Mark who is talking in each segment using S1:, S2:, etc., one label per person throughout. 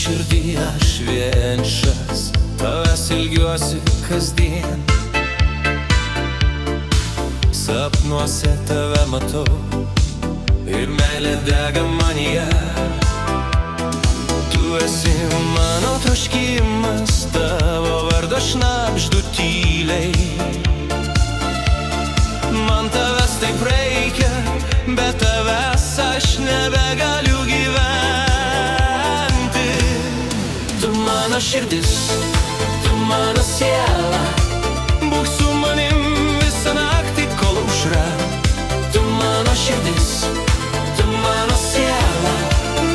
S1: širdį aš vienišas, tavęs ilgiuosi kasdien. Sapnuose tave matau ir meilė dega manyje. Tu esi mano troškimas, tavo vardo šnabždu tyliai. Man tavęs taip reikia, be tavęs aš nebegaliu gyventi. Tu mano širdis, tu mano siela, būk su manim visą naktį kol aušra. Tu mano širdis, tu mano siela,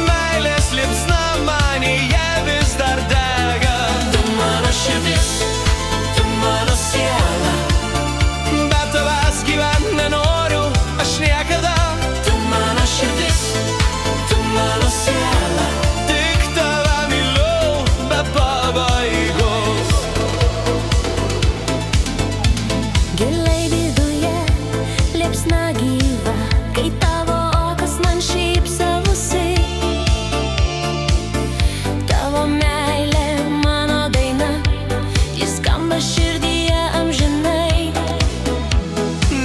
S1: meilės liepsna manyje vis dar dega. Tu mano širdis, tu mano siela, be tavęs gyvent nenoriu aš niekada. Tu mano širdis, tu mano siela, tik tave myliu be pabaigos.
S2: Giliai viduje liepsna gyva, kai tavo okas man šypsosi. Tavo meilė mano daina, jis skamba širdyje amžinai.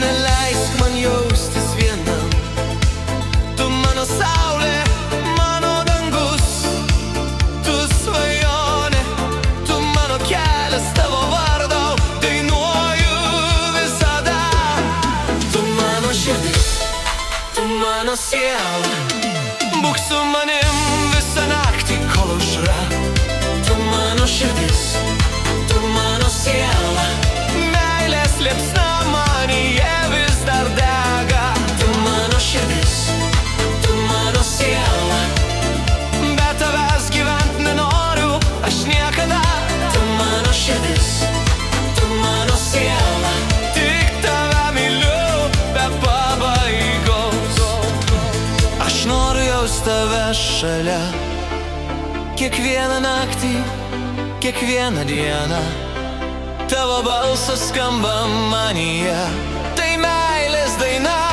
S1: Neleisk man jaustis vienam, tu mano saulė, mano dangus, tu svajonė, tu mano kelias, tavo vardą dainuoju visada. Tu mano širdis, tu mano siela, būk su manim visą naktį kol aušra. Tu mano širdis, tu mano siela, meilės liepsna manyje vis dar dega. Tu mano širdis, tu mano siela, be tavęs gyvent nenoriu aš niekada. Tu mano širdis, tu mano siela, tik tave myliu be pabaigos. Aš noriu jaust tave šalia, kiekvieną naktį, kiekvieną dieną. Tavo balsas skamba manyje, tai meilės daina.